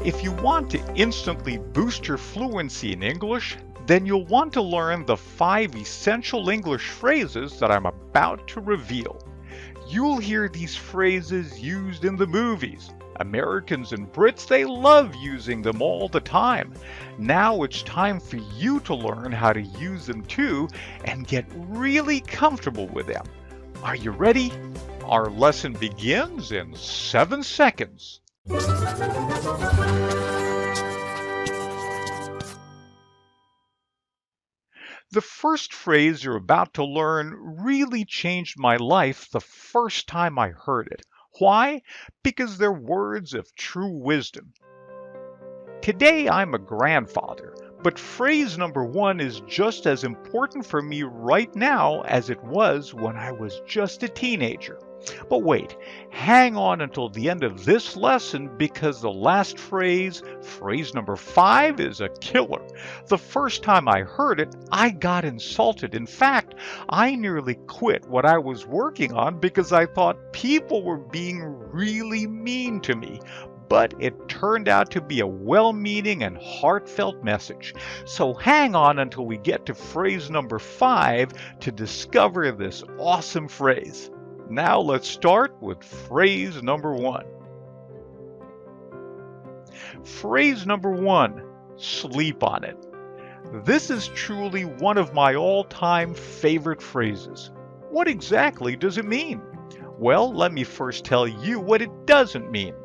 If you want to instantly boost your fluency in English, then you'll want to learn the 5 essential English phrases that I'm about to reveal. You'll hear these phrases used in the movies. Americans and Brits, they love using them all the time. Now it's time for you to learn how to use them too and get really comfortable with them. Are you ready? Our lesson begins in 7 seconds. The first phrase you're about to learn really changed my life the first time I heard it. Why? Because they're words of true wisdom. Today I'm a grandfather, but phrase number 1 is just as important for me right now as it was when I was just a teenager. But wait, hang on until the end of this lesson because the last phrase, phrase number 5, is a killer. The first time I heard it, I got insulted. In fact, I nearly quit what I was working on because I thought people were being really mean to me. But it turned out to be a well-meaning and heartfelt message. So hang on until we get to phrase number 5 to discover this awesome phrase. Now let's start with phrase number 1. Phrase number 1, sleep on it. This is truly one of my all-time favorite phrases. What exactly does it mean? Well, let me first tell you what it doesn't mean.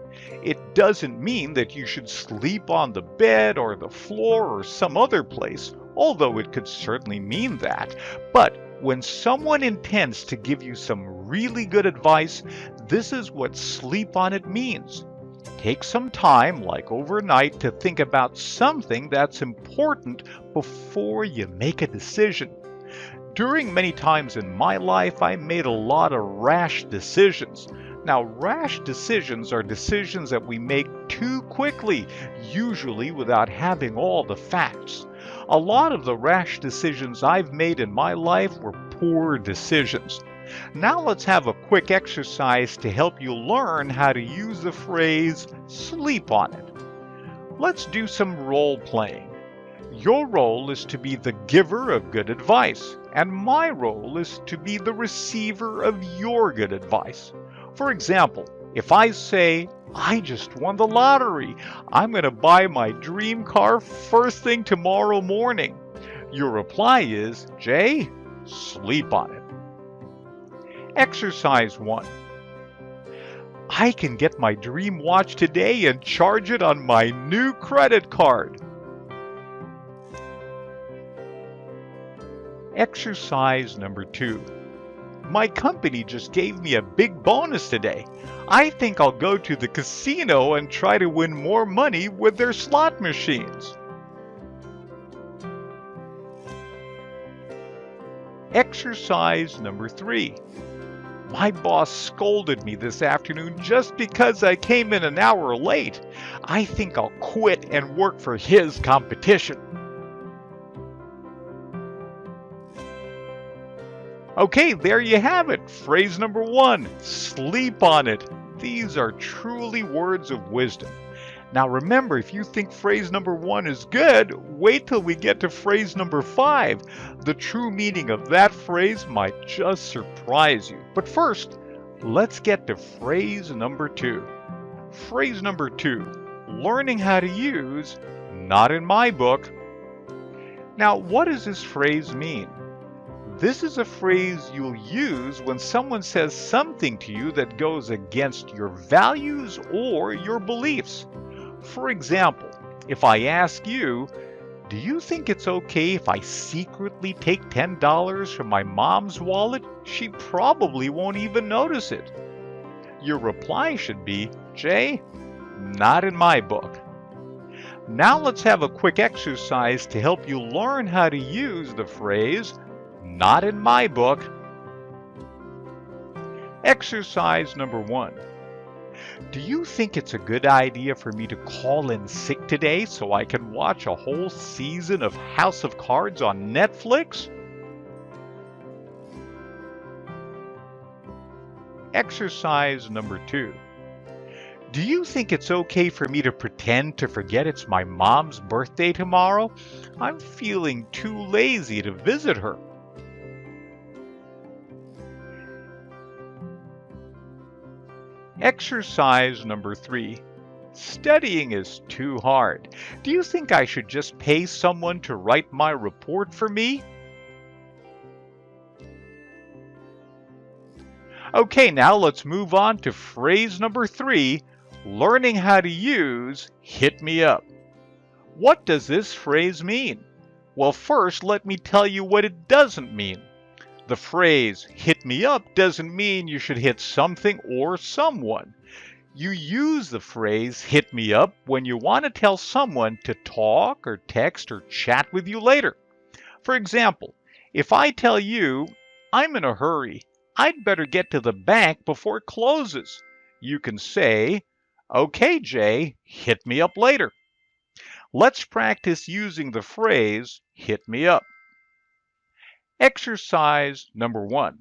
It doesn't mean that you should sleep on the bed or the floor or some other place, although it could certainly mean that. But when someone intends to give you some really good advice, this is what sleep on it means. Take some time, like overnight, to think about something that's important before you make a decision. During many times in my life, I made a lot of rash decisions. Now, rash decisions are decisions that we make too quickly, usually without having all the facts. A lot of the rash decisions I've made in my life were poor decisions. Now let's have a quick exercise to help you learn how to use the phrase sleep on it. Let's do some role playing. Your role is to be the giver of good advice, and my role is to be the receiver of your good advice. For example, if I say, I just won the lottery, I'm going to buy my dream car first thing tomorrow morning, your reply is, Jay, sleep on it. Exercise 1. I can get my dream watch today and charge it on my new credit card. Exercise number 2. My company just gave me a big bonus today. I think I'll go to the casino and try to win more money with their slot machines. Exercise number 3. My boss scolded me this afternoon just because I came in an hour late. I think I'll quit and work for his competition. Okay, there you have it. Phrase number 1, sleep on it. These are truly words of wisdom. Now remember, if you think phrase number 1 is good, wait till we get to phrase number 5. The true meaning of that phrase might just surprise you. But first, let's get to phrase number 2. Phrase number 2, learning how to use not in my book. Now, what does this phrase mean? This is a phrase you'll use when someone says something to you that goes against your values or your beliefs. For example, if I ask you, do you think it's okay if I secretly take $10 from my mom's wallet? She probably won't even notice it. Your reply should be, Jay, not in my book. Now let's have a quick exercise to help you learn how to use the phrase, not in my book. Exercise number 1. Do you think it's a good idea for me to call in sick today so I can watch a whole season of House of Cards on Netflix? Exercise number 2. Do you think it's okay for me to pretend to forget it's my mom's birthday tomorrow? I'm feeling too lazy to visit her. Exercise number 3. Studying is too hard. Do you think I should just pay someone to write my report for me? Okay, now let's move on to phrase number 3, learning how to use hit me up. What does this phrase mean? Well, first, let me tell you what it doesn't mean. The phrase hit me up doesn't mean you should hit something or someone. You use the phrase hit me up when you want to tell someone to talk or text or chat with you later. For example, if I tell you, I'm in a hurry, I'd better get to the bank before it closes, you can say, okay, Jay, hit me up later. Let's practice using the phrase hit me up. Exercise number 1.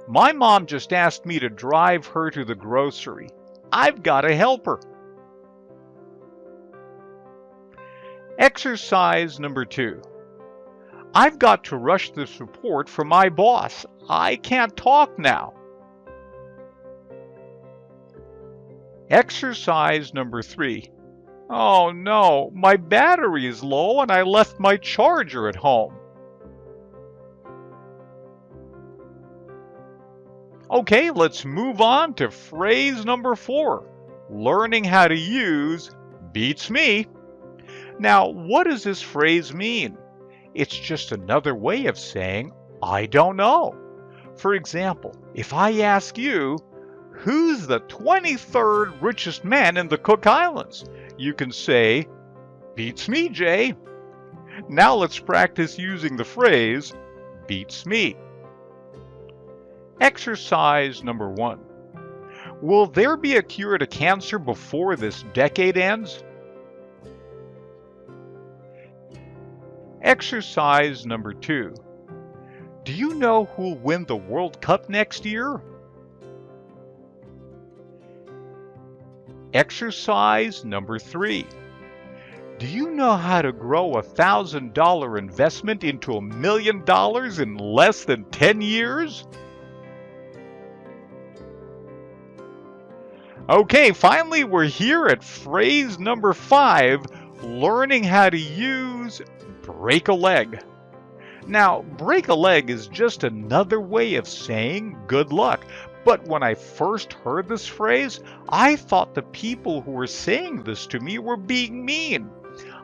My mom just asked me to drive her to the grocery. I've got to help her. Exercise number 2. I've got to rush this report for my boss. I can't talk now. Exercise number 3. Oh no, my battery is low and I left my charger at home. Okay, let's move on to phrase number 4. Learning how to use beats me. Now, what does this phrase mean? It's just another way of saying, I don't know. For example, if I ask you, who's the 23rd richest man in the Cook Islands? You can say, beats me, Jay. Now let's practice using the phrase, beats me. Exercise number 1. Will there be a cure to cancer before this decade ends? Exercise number 2. Do you know who'll win the World Cup next year? Exercise number 3. Do you know how to grow a $1,000 investment into $1 million in less than 10 years? Okay, finally we're here at phrase number 5, learning how to use break a leg. Now, break a leg is just another way of saying good luck. But when I first heard this phrase, I thought the people who were saying this to me were being mean.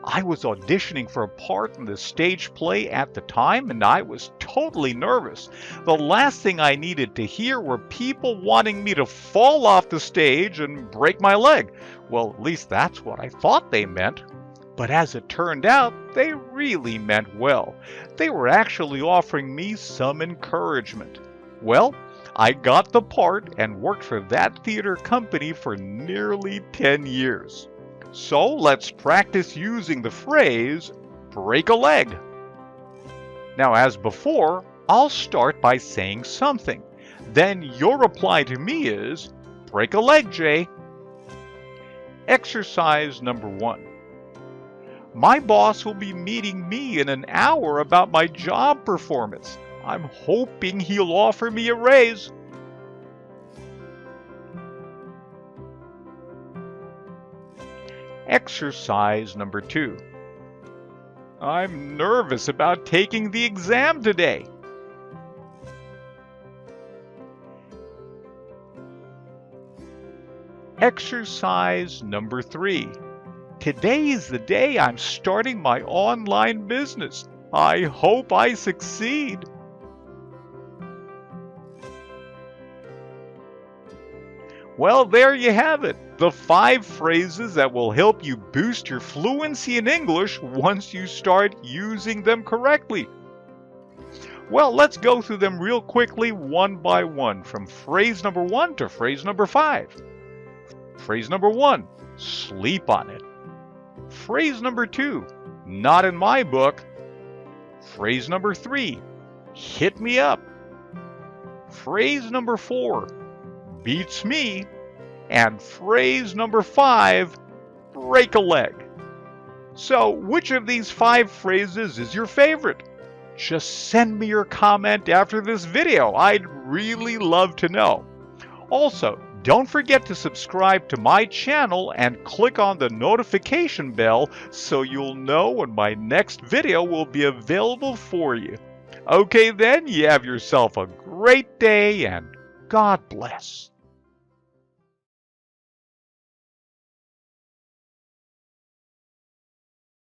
I was auditioning for a part in the stage play at the time, and I was totally nervous. The last thing I needed to hear were people wanting me to fall off the stage and break my leg. Well, at least that's what I thought they meant. But as it turned out, they really meant well. They were actually offering me some encouragement. Well, I got the part and worked for that theater company for nearly 10 years. So let's practice using the phrase, break a leg. Now, as before, I'll start by saying something. Then your reply to me is, break a leg, Jay. Exercise number 1. My boss will be meeting me in an hour about my job performance. I'm hoping he'll offer me a raise. Exercise number 2. I'm nervous about taking the exam today. Exercise number 3. Today is the day I'm starting my online business. I hope I succeed. Well, there you have it. The 5 phrases that will help you boost your fluency in English once you start using them correctly. Well, let's go through them real quickly one by one, from phrase number 1 to phrase number 5. Phrase number 1, sleep on it. Phrase number 2, not in my book. Phrase number 3, hit me up. Phrase number 4, beats me. And phrase number 5, break a leg. So, which of these 5 phrases is your favorite? Just send me your comment after this video. I'd really love to know. Also, don't forget to subscribe to my channel and click on the notification bell so you'll know when my next video will be available for you. Okay then, you have yourself a great day and God bless.